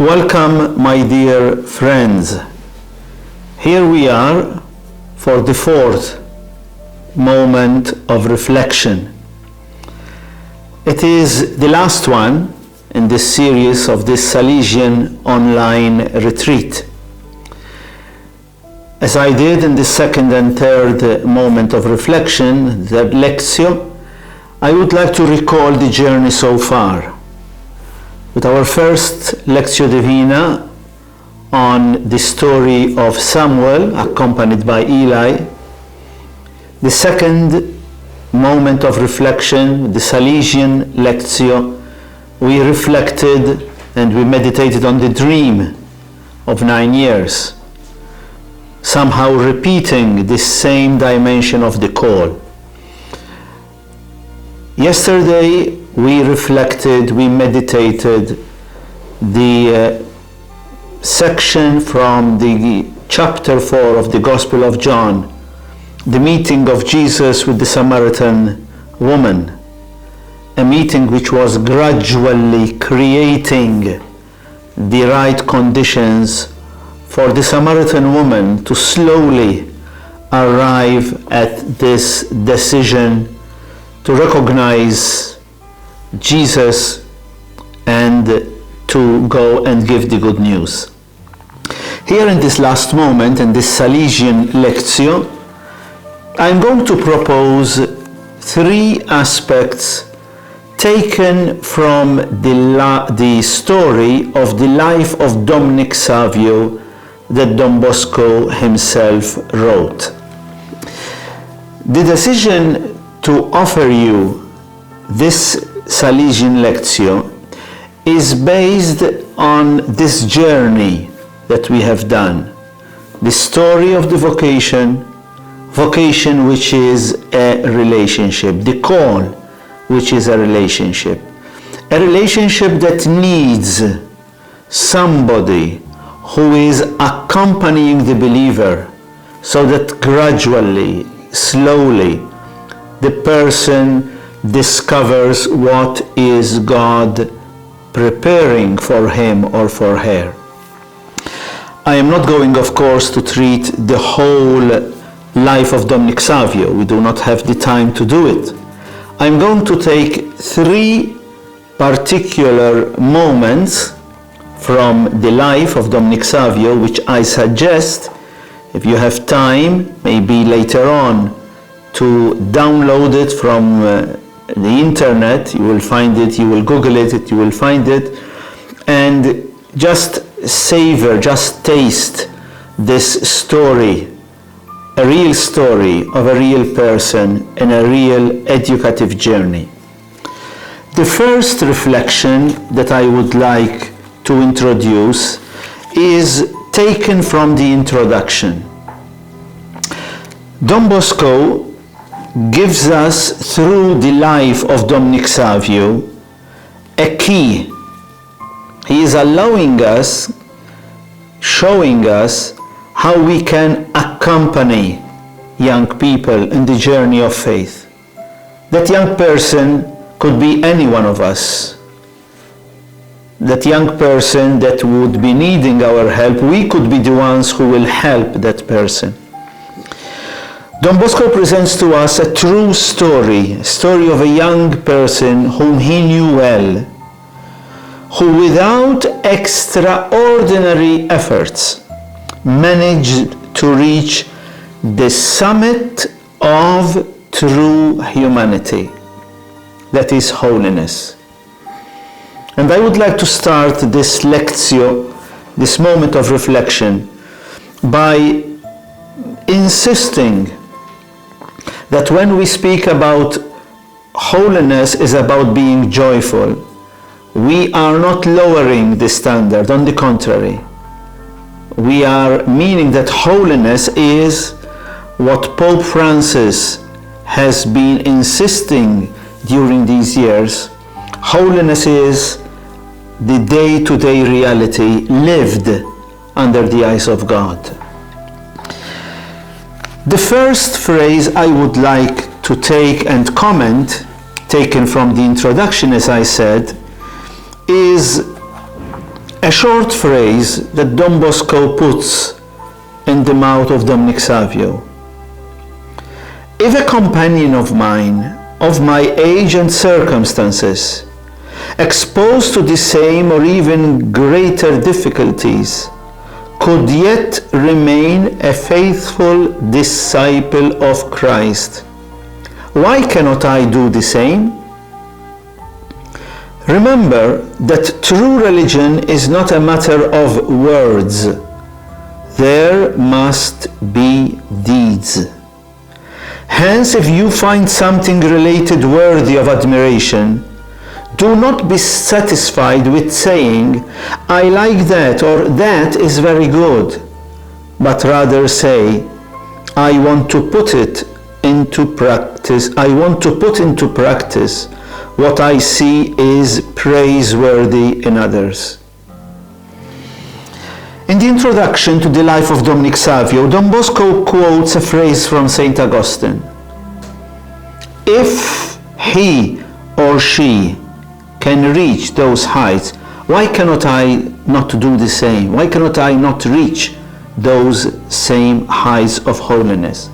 Welcome, my dear friends. Here we are for the fourth moment of reflection. It is the last one in this series of this Salesian online retreat. As I did in the second and third moment of reflection, the Lectio, I would like to recall the journey so far. With our first Lectio Divina on the story of Samuel, accompanied by Eli, the second moment of reflection, the Salesian Lectio, we reflected and we meditated on the dream of 9 years, somehow repeating the same dimension of the call. Yesterday we reflected, we meditated the section from the chapter 4 of the Gospel of John, the meeting of Jesus with the Samaritan woman, a meeting which was gradually creating the right conditions for the Samaritan woman to slowly arrive at this decision to recognize Jesus and to go and give the good news. Here in this last moment, in this Salesian Lectio, I'm going to propose 3 aspects taken from the story of the life of Domenic Savio that Don Bosco himself wrote. The decision to offer you this Salesian Lectio is based on this journey that we have done. The story of the vocation which is a relationship, the call which is a relationship that needs somebody who is accompanying the believer so that gradually, slowly, the person discovers what is God preparing for him or for her. I am not going, of course, to treat the whole life of Domenic Savio. We do not have the time to do it. I'm going to take 3 particular moments from the life of Domenic Savio, which I suggest, if you have time, maybe later on, to download it from the internet. You will find it, you will Google it, you will find it, and just savor, just taste this story, a real story of a real person and a real educative journey. The first reflection that I would like to introduce is taken from the introduction. Don Bosco gives us, through the life of Domenic Savio, a key. He is allowing us, showing us how we can accompany young people in the journey of faith. That young person could be any one of us. That young person that would be needing our help, we could be the ones who will help that person. Don Bosco presents to us a true story, a story of a young person whom he knew well, who without extraordinary efforts managed to reach the summit of true humanity, that is holiness. And I would like to start this Lectio, this moment of reflection, by insisting that when we speak about holiness is about being joyful, we are not lowering the standard. On the contrary, we are meaning that holiness is what Pope Francis has been insisting during these years. Holiness is the day-to-day reality lived under the eyes of God. The first phrase I would like to take and comment, taken from the introduction, as I said, is a short phrase that Don Bosco puts in the mouth of Domenic Savio. If a companion of mine, of my age and circumstances, exposed to the same or even greater difficulties, could yet remain a faithful disciple of Christ, why cannot I do the same? Remember that true religion is not a matter of words. There must be deeds. Hence, if you find something related worthy of admiration, do not be satisfied with saying, I like that, or that is very good, but rather say, I want to put it into practice. I want to put into practice what I see is praiseworthy in others. In the introduction to the life of Domenic Savio, Don Bosco quotes a phrase from St. Augustine. If he or she can reach those heights, why cannot I not do the same? Why cannot I not reach those same heights of holiness?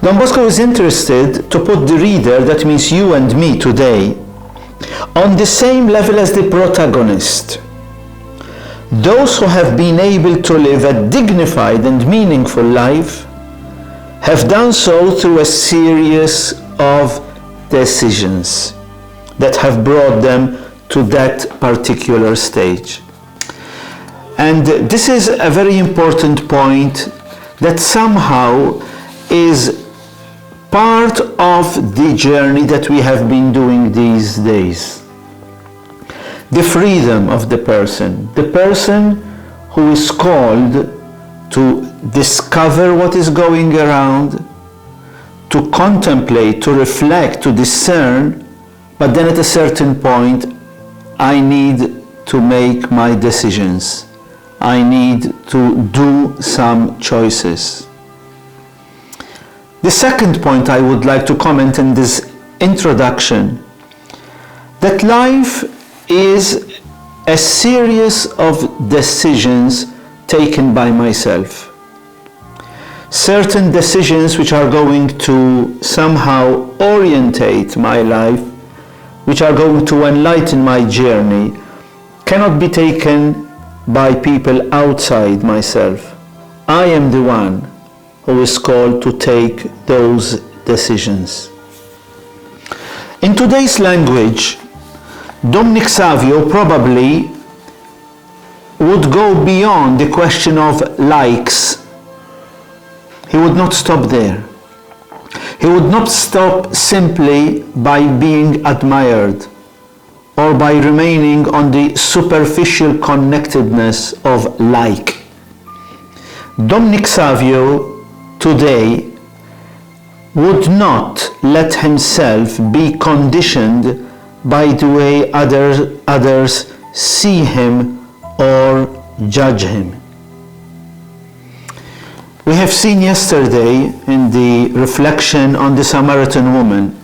Don Bosco is interested to put the reader, that means you and me today, on the same level as the protagonist. Those who have been able to live a dignified and meaningful life have done so through a series of decisions that have brought them to that particular stage. And this is a very important point that somehow is part of the journey that we have been doing these days. The freedom of the person who is called to discover what is going around, to contemplate, to reflect, to discern, but then at a certain point, I need to make my decisions. I need to do some choices. The second point I would like to comment in this introduction, that life is a series of decisions taken by myself. Certain decisions which are going to somehow orientate my life, which are going to enlighten my journey, cannot be taken by people outside myself. I am the one who is called to take those decisions. In today's language, Domenic Savio probably would go beyond the question of likes. He would not stop there. He would not stop simply by being admired or by remaining on the superficial connectedness of like. Domenic Savio today would not let himself be conditioned by the way others see him or judge him. We have seen yesterday in the reflection on the Samaritan woman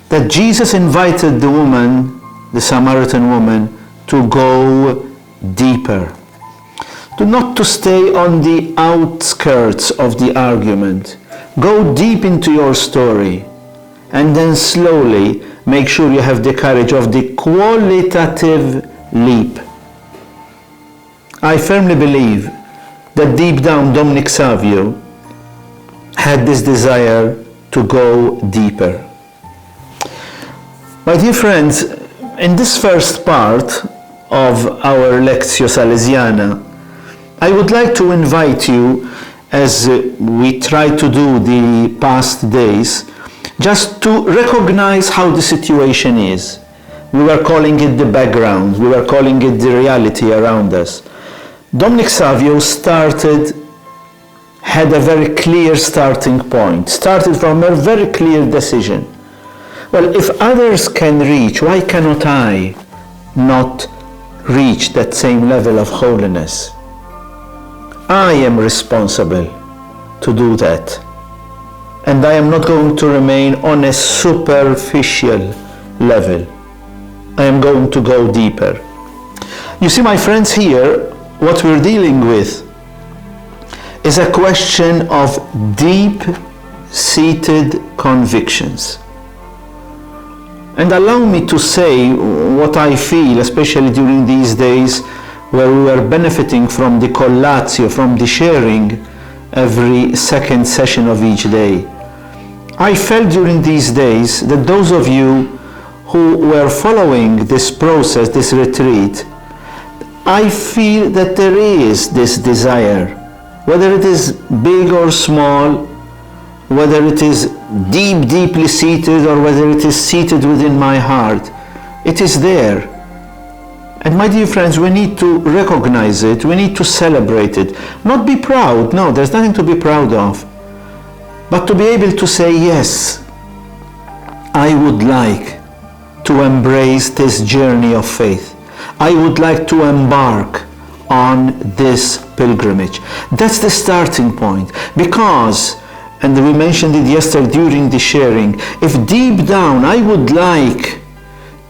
that Jesus invited the Samaritan woman, to go deeper, not to stay on the outskirts of the argument. Go deep into your story, and then slowly make sure you have the courage of the qualitative leap. I firmly believe that deep down Domenic Savio had this desire to go deeper. My dear friends, in this first part of our Lectio Salesiana, I would like to invite you, as we try to do the past days, just to recognize how the situation is. We were calling it the background, we were calling it the reality around us. Domenic Savio had a very clear starting point, started from a very clear decision. Well, if others can reach, why cannot I not reach that same level of holiness? I am responsible to do that. And I am not going to remain on a superficial level. I am going to go deeper. You see, my friends, here, what we're dealing with is a question of deep-seated convictions. And allow me to say what I feel, especially during these days where we are benefiting from the collatio, from the sharing every second session of each day. I felt during these days that those of you who were following this process, this retreat, I feel that there is this desire, whether it is big or small, whether it is deeply seated or whether it is seated within my heart, it is there. And my dear friends, we need to recognize it, we need to celebrate it. Not be proud, no, there's nothing to be proud of. But to be able to say, yes, I would like to embrace this journey of faith. I would like to embark on this pilgrimage. That's the starting point. Because, and we mentioned it yesterday during the sharing, if deep down I would like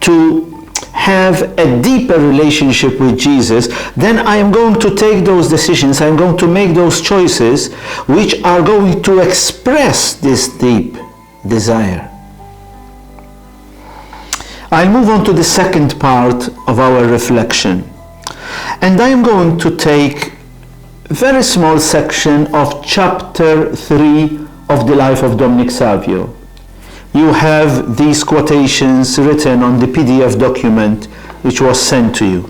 to have a deeper relationship with Jesus, then I am going to take those decisions, I am going to make those choices which are going to express this deep desire. I'll move on to the second part of our reflection. And I am going to take a very small section of chapter 3 of the life of Domenic Savio. You have these quotations written on the PDF document which was sent to you.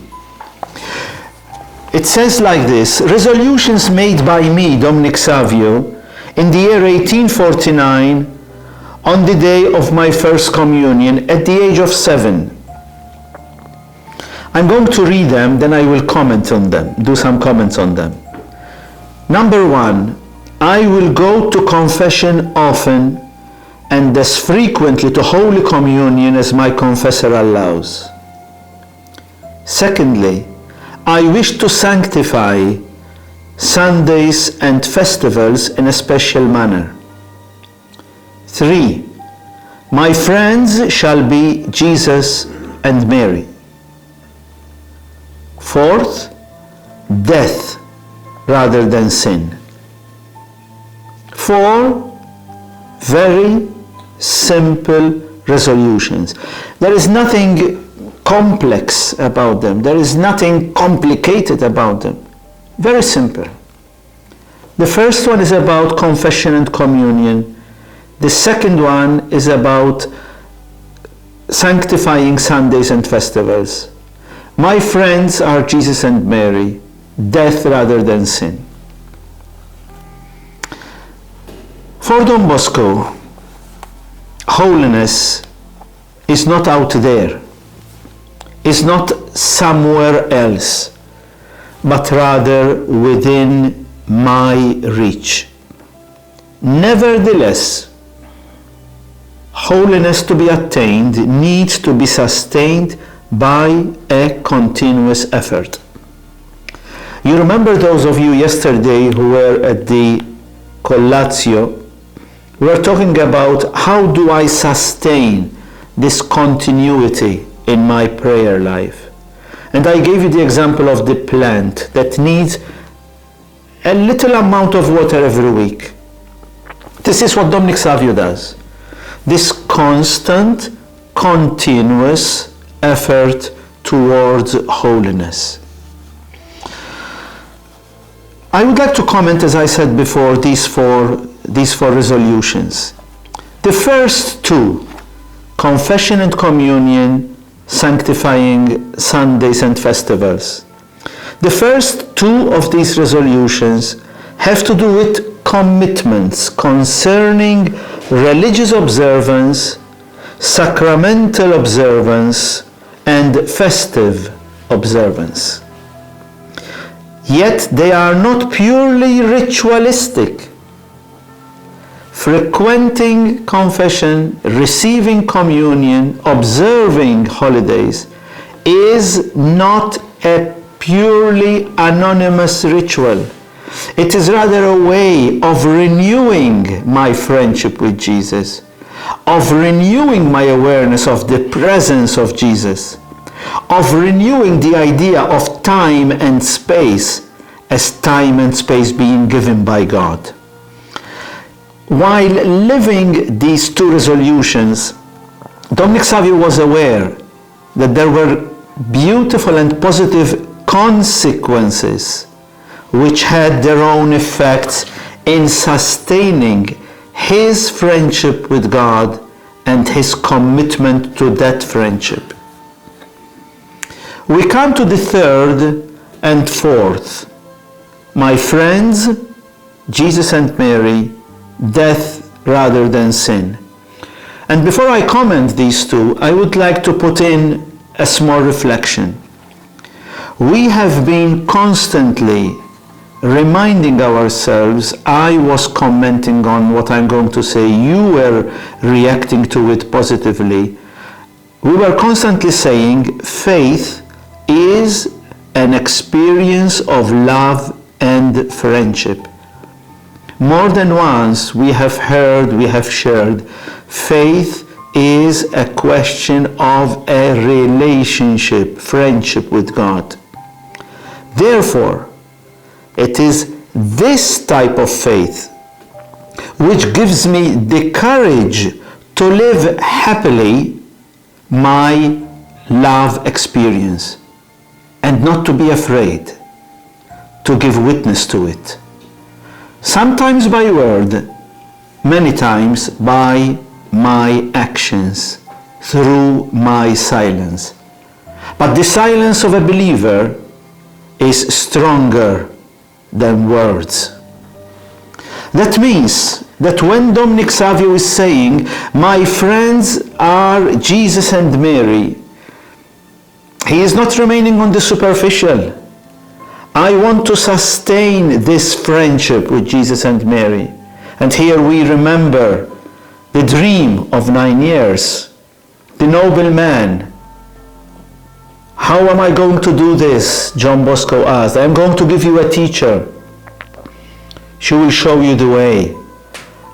It says like this: resolutions made by me, Domenic Savio, in the year 1849, on the day of my first communion at the age of 7. I'm going to read them, then I will comment on them, do some comments on them. Number 1, I will go to confession often and as frequently to Holy Communion as my confessor allows. Secondly, I wish to sanctify Sundays and festivals in a special manner. 3, my friends shall be Jesus and Mary. 4th, death rather than sin. 4 very simple resolutions. There is nothing complex about them. There is nothing complicated about them. Very simple. The first one is about confession and communion. The second one is about sanctifying Sundays and festivals. My friends are Jesus and Mary. Death rather than sin. For Don Bosco, holiness is not out there, is not somewhere else, but rather within my reach. Nevertheless, holiness to be attained needs to be sustained by a continuous effort. You remember those of you yesterday who were at the collatio, we are talking about how do I sustain this continuity in my prayer life. And I gave you the example of the plant that needs a little amount of water every week. This is what Domenic Savio does. This constant, continuous effort towards holiness. I would like to comment, as I said before, these four resolutions. The first 2, confession and communion, sanctifying Sundays and festivals. The first 2 of these resolutions have to do with commitments concerning religious observance, sacramental observance, and festive observance. Yet they are not purely ritualistic. Frequenting confession, receiving communion, observing holidays is not a purely anonymous ritual. It is rather a way of renewing my friendship with Jesus, of renewing my awareness of the presence of Jesus. of renewing the idea of time and space as time and space being given by God. While living these two resolutions, Domenic Savio was aware that there were beautiful and positive consequences which had their own effects in sustaining his friendship with God and his commitment to that friendship. We come to the third and fourth. My friends, Jesus and Mary, death rather than sin. And before I comment these two, I would like to put in a small reflection. We have been constantly reminding ourselves, I was commenting on what I'm going to say, you were reacting to it positively. We were constantly saying faith is an experience of love and friendship. More than once we have heard, we have shared, faith is a question of a relationship, friendship with God. Therefore, it is this type of faith which gives me the courage to live happily my love experience and not to be afraid to give witness to it. Sometimes by word, many times by my actions, through my silence. But the silence of a believer is stronger than words. That means that when Domenic Savio is saying, my friends are Jesus and Mary, he is not remaining on the superficial. I want to sustain this friendship with Jesus and Mary. And here we remember the dream of 9 years, the noble man. How am I going to do this? John Bosco asked. I am going to give you a teacher. She will show you the way,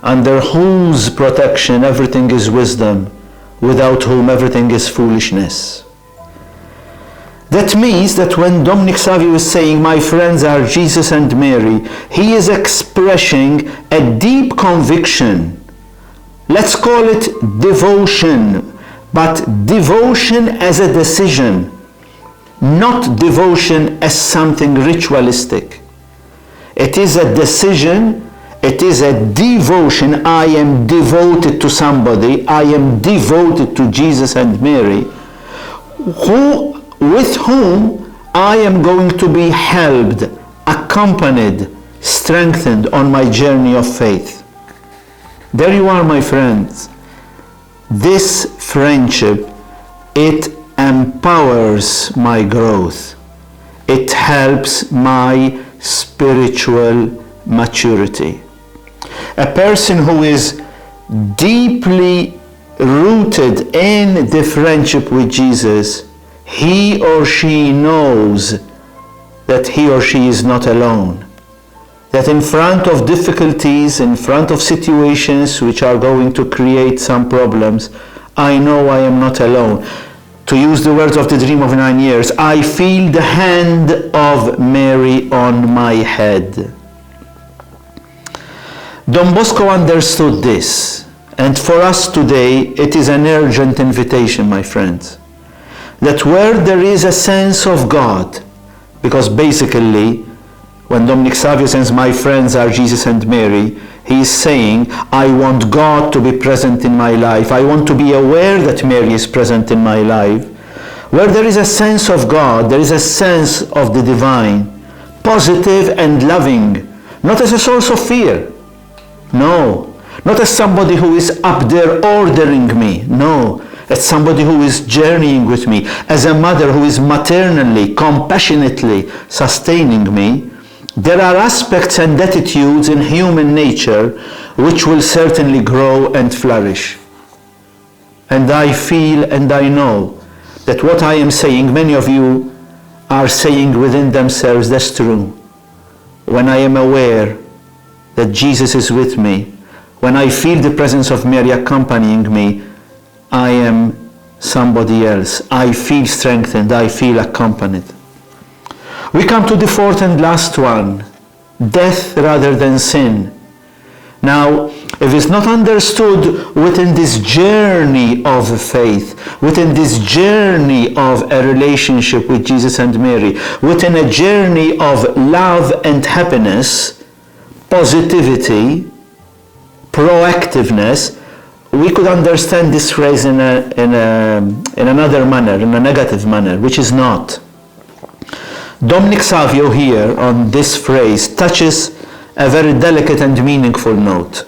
under whose protection everything is wisdom, without whom everything is foolishness. That means that when Domenic Savio is saying, my friends are Jesus and Mary, he is expressing a deep conviction. Let's call it devotion, but devotion as a decision, not devotion as something ritualistic. It is a decision, it is a devotion. I am devoted to somebody, I am devoted to Jesus and Mary, with whom I am going to be helped, accompanied, strengthened on my journey of faith. There you are, my friends. This friendship, it empowers my growth. It helps my spiritual maturity. A person who is deeply rooted in the friendship with Jesus, he or she knows that he or she is not alone. That in front of difficulties, in front of situations which are going to create some problems, I know I am not alone. To use the words of the dream of 9 years, I feel the hand of Mary on my head. Don Bosco understood this, and for us today it is an urgent invitation, my friends, that where there is a sense of God, because basically when Domenic Savio says, my friends are Jesus and Mary, he is saying, I want God to be present in my life. I want to be aware that Mary is present in my life. Where there is a sense of God, there is a sense of the divine, positive and loving, not as a source of fear. No, not as somebody who is up there ordering me. No, as somebody who is journeying with me, as a mother who is maternally, compassionately sustaining me. There are aspects and attitudes in human nature which will certainly grow and flourish. And I feel and I know that what I am saying, many of you are saying within themselves, that's true. When I am aware that Jesus is with me, when I feel the presence of Mary accompanying me, I am somebody else. I feel strengthened, I feel accompanied. We come to the fourth and last one, death rather than sin. Now, if it's not understood within this journey of faith, within this journey of a relationship with Jesus and Mary, within a journey of love and happiness, positivity, proactiveness, we could understand this phrase in another manner, in a negative manner, which is not. Domenic Savio here on this phrase touches a very delicate and meaningful note.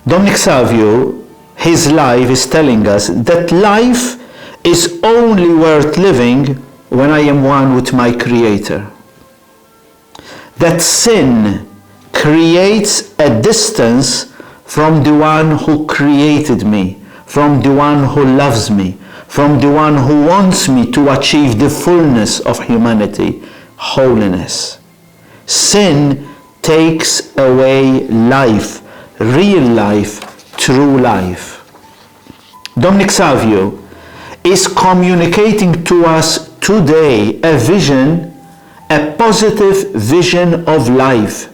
Domenic Savio, his life is telling us that life is only worth living when I am one with my Creator. That sin creates a distance from the one who created me, from the one who loves me, from the one who wants me to achieve the fullness of humanity, holiness. Sin takes away life, real life, true life. Domenic Savio is communicating to us today a vision, a positive vision of life.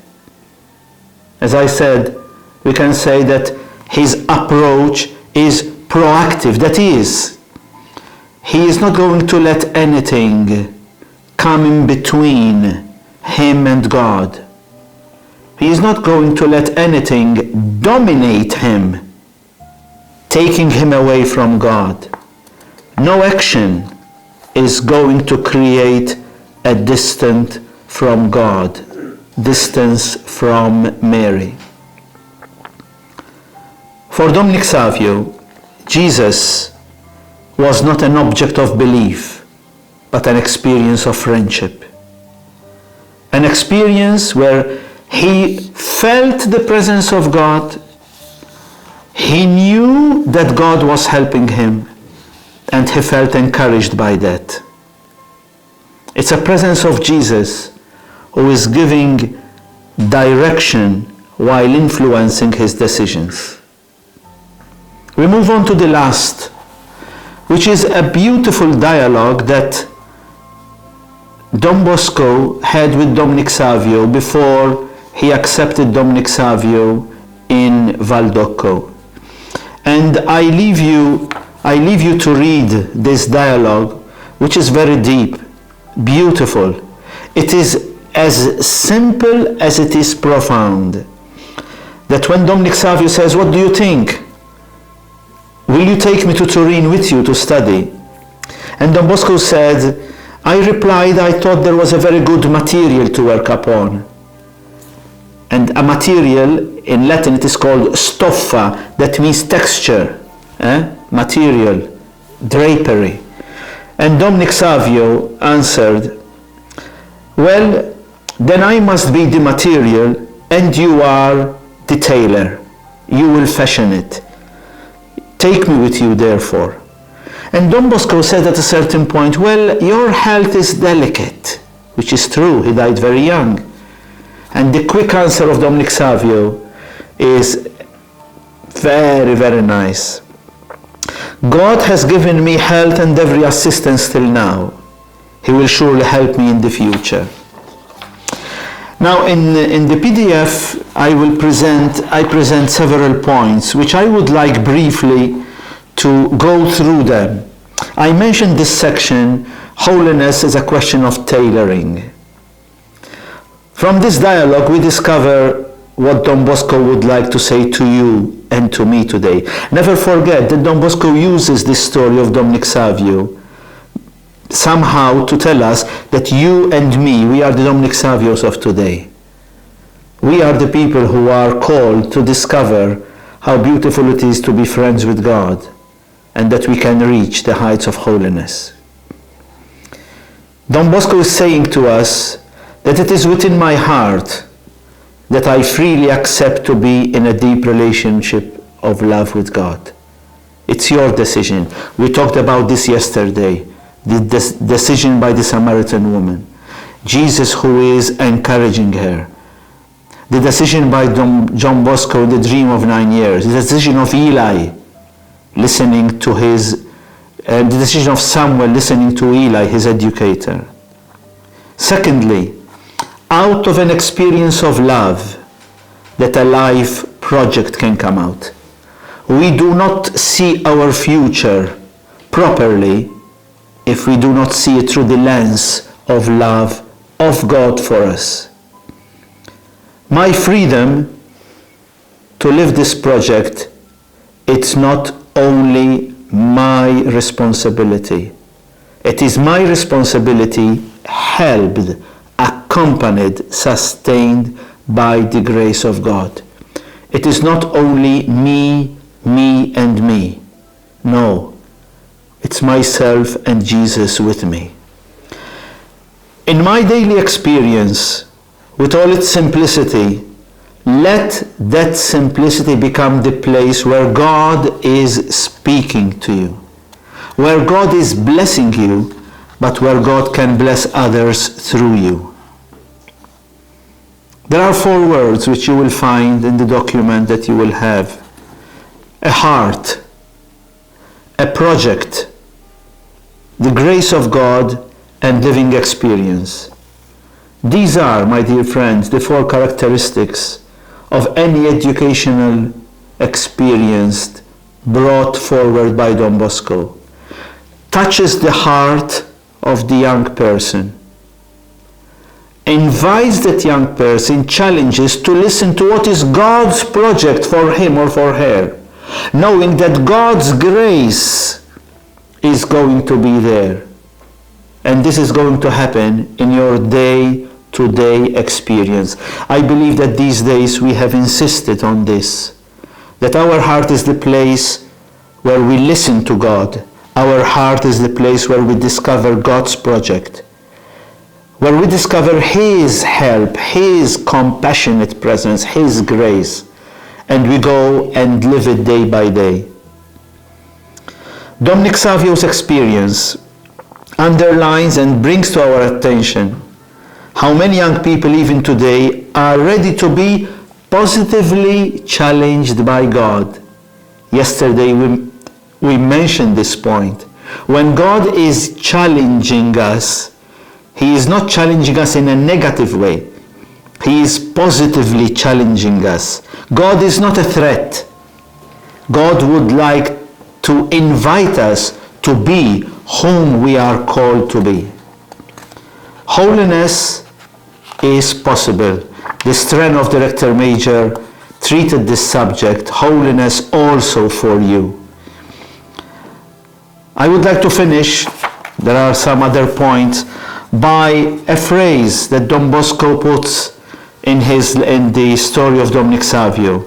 As I said, we can say that his approach is proactive, that is, he is not going to let anything come in between him and God. He is not going to let anything dominate him, taking him away from God. No action is going to create a distance from God, distance from Mary. For Domenic Savio, Jesus was not an object of belief, but an experience of friendship. An experience where he felt the presence of God, he knew that God was helping him, and he felt encouraged by that. It's a presence of Jesus who is giving direction while influencing his decisions. We move on to the last, which is a beautiful dialogue that Don Bosco had with Domenic Savio before he accepted Domenic Savio in Valdocco. And I leave you to read this dialogue, which is very deep, beautiful. It is as simple as it is profound. That when Domenic Savio says, "What do you think? Will you take me to Turin with you to study?" And Don Bosco said, I replied, I thought there was a very good material to work upon. And a material, in Latin it is called stoffa, that means texture, material, drapery. And Domenic Savio answered, well, then I must be the material and you are the tailor. You will fashion it. Take me with you, therefore. And Don Bosco said at a certain point, well, your health is delicate, which is true, he died very young. And the quick answer of Domenic Savio is very, very nice. God has given me health and every assistance till now. He will surely help me in the future. Now in the PDF I present several points which I would like briefly to go through them. I mentioned this section, holiness is a question of tailoring. From this dialogue we discover what Don Bosco would like to say to you and to me today. Never forget that Don Bosco uses this story of Domenic Savio somehow to tell us that you and me, we are the Domenic Savios of today. We are the people who are called to discover how beautiful it is to be friends with God and that we can reach the heights of holiness. Don Bosco is saying to us that it is within my heart that I freely accept to be in a deep relationship of love with God. It's your decision. We talked about this yesterday. The decision by the Samaritan woman. Jesus who is encouraging her. The decision by John Bosco in the dream of 9 years. The decision of Eli listening to the decision of Samuel listening to Eli, his educator. Secondly, out of an experience of love, that a life project can come out. We do not see our future properly if we do not see it through the lens of love of God for us. My freedom to live this project, it's not only my responsibility. It is my responsibility, helped, accompanied, sustained by the grace of God. It is not only me, and me. No, it's myself and Jesus with me. In my daily experience, with all its simplicity, let that simplicity become the place where God is speaking to you, where God is blessing you, but where God can bless others through you. There are 4 words which you will find in the document that you will have. A heart, a project, the grace of God, and living experience. These are, my dear friends, the 4 characteristics of any educational experience brought forward by Don Bosco. Touches the heart of the young person, invites that young person, challenges to listen to what is God's project for him or for her, knowing that God's grace is going to be there. And this is going to happen in your day-to-day experience. I believe that these days we have insisted on this, that our heart is the place where we listen to God. Our heart is the place where we discover God's project, where we discover His help, His compassionate presence, His grace, and we go and live it day by day. Domenic Savio's experience underlines and brings to our attention how many young people even today are ready to be positively challenged by God. Yesterday we mentioned this point. When God is challenging us, He is not challenging us in a negative way. He is positively challenging us. God is not a threat. God would like to invite us to be whom we are called to be. Holiness is possible. The Stren of Director Major treated this subject, holiness also for you. I would like to finish, there are some other points, by a phrase that Don Bosco puts in the story of Domenic Savio,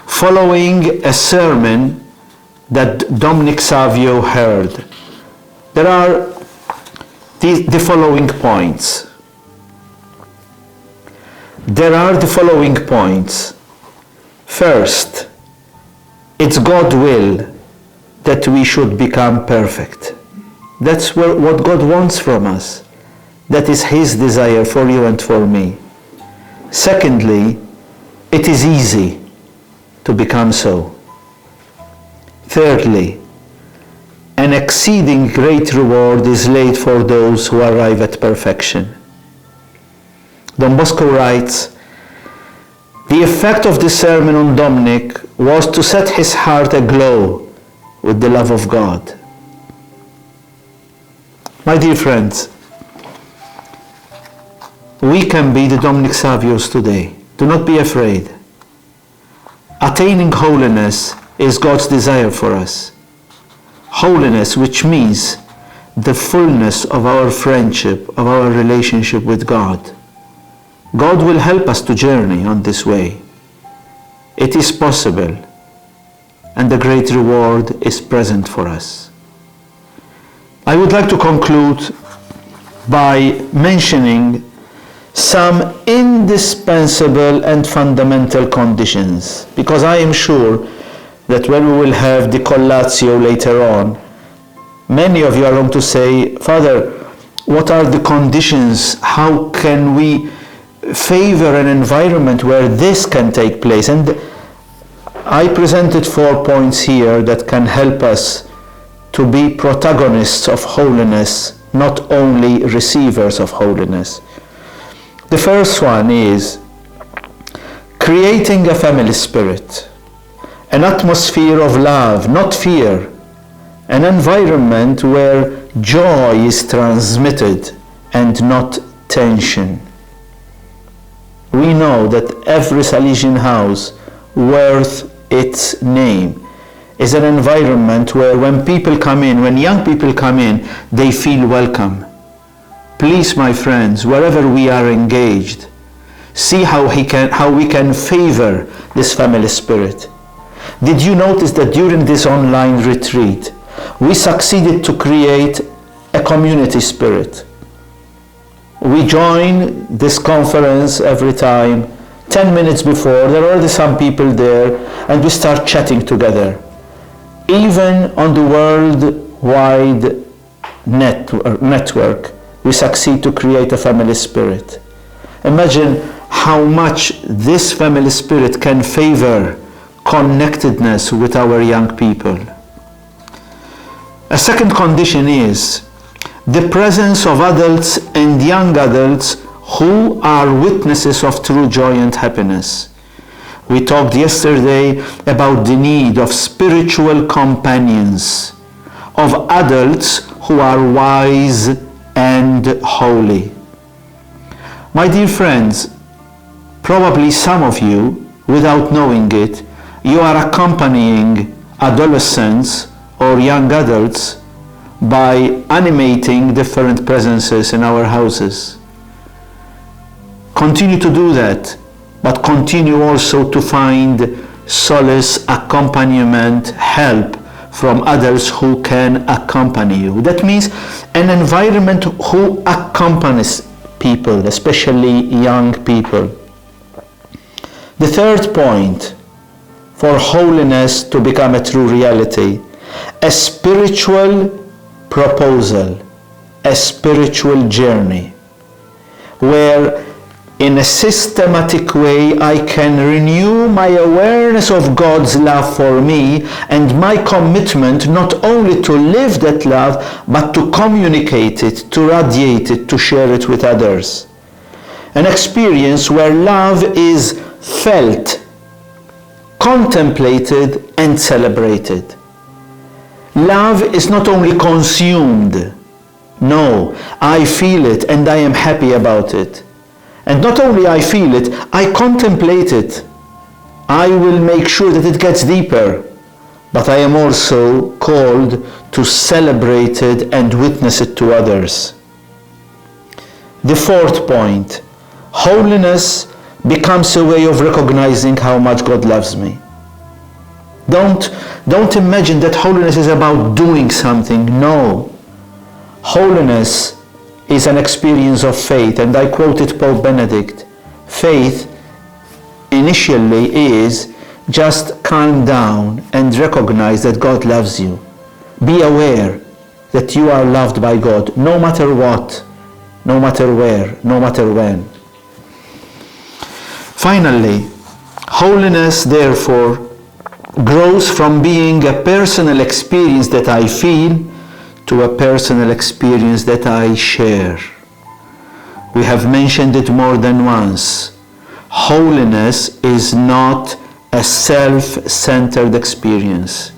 following a sermon that Domenic Savio heard. There are the following points. There are the following points. First, it's God's will that we should become perfect. That's what God wants from us. That is His desire for you and for me. Secondly, it is easy to become so. Thirdly, an exceeding great reward is laid for those who arrive at perfection. Don Bosco writes, the effect of the sermon on Domenic was to set his heart aglow with the love of God. My dear friends, we can be the Domenic Savios today. Do not be afraid. Attaining holiness is God's desire for us. Holiness, which means the fullness of our friendship, of our relationship with God. God will help us to journey on this way. It is possible, and the great reward is present for us. I would like to conclude by mentioning some indispensable and fundamental conditions, because I am sure that when we will have the collatio later on, many of you are going to say, Father, what are the conditions? How can we favor an environment where this can take place? And I presented 4 points here that can help us to be protagonists of holiness, not only receivers of holiness. The first one is creating a family spirit, an atmosphere of love, not fear, an environment where joy is transmitted and not tension. We know that every Salesian house worth its name is an environment where when people come in, when young people come in, they feel welcome. Please, my friends, wherever we are engaged, see how we can favor this family spirit. Did you notice that during this online retreat, we succeeded to create a community spirit? We join this conference every time, 10 minutes before, there are already some people there, and we start chatting together. Even on the worldwide network, we succeed to create a family spirit. Imagine how much this family spirit can favor connectedness with our young people. A second condition is the presence of adults and young adults who are witnesses of true joy and happiness. We talked yesterday about the need of spiritual companions, of adults who are wise and holy. My dear friends, probably some of you, without knowing it, you are accompanying adolescents or young adults by animating different presences in our houses. Continue to do that, but continue also to find solace, accompaniment, help from others who can accompany you. That means an environment who accompanies people, especially young people. The third point for holiness to become a true reality, a spiritual proposal, a spiritual journey, where in a systematic way I can renew my awareness of God's love for me and my commitment not only to live that love, but to communicate it, to radiate it, to share it with others. An experience where love is felt, contemplated, and celebrated. Love is not only consumed. No, I feel it and I am happy about it. And not only I feel it, I contemplate it. I will make sure that it gets deeper. But I am also called to celebrate it and witness it to others. The fourth point, holiness becomes a way of recognizing how much God loves me. Don't imagine that holiness is about doing something. No. Holiness is an experience of faith, and I quoted Pope Benedict. Faith initially is just calm down and recognize that God loves you. Be aware that you are loved by God, no matter what, no matter where, no matter when. Finally, holiness, therefore, grows from being a personal experience that I feel to a personal experience that I share. We have mentioned it more than once. Holiness is not a self-centered experience.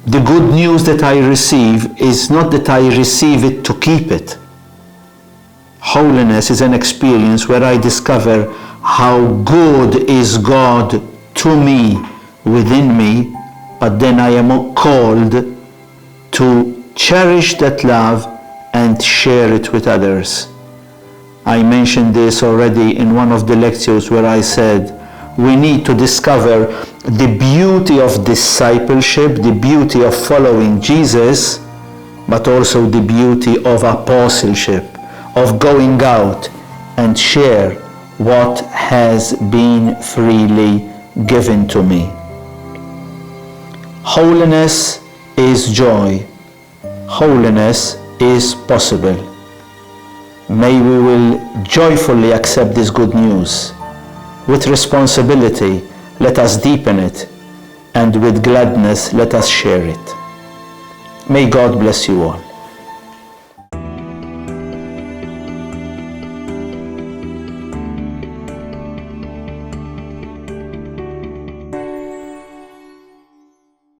The good news that I receive is not that I receive it to keep it. Holiness is an experience where I discover how good is God to me, within me, but then I am called to cherish that love and share it with others. I mentioned this already in one of the lectures where I said we need to discover the beauty of discipleship, the beauty of following Jesus, but also the beauty of apostleship, of going out and share what has been freely given to me. Holiness is joy. Holiness is possible. May we will joyfully accept this good news. With responsibility, let us deepen it and with gladness let us share it. May God bless you all.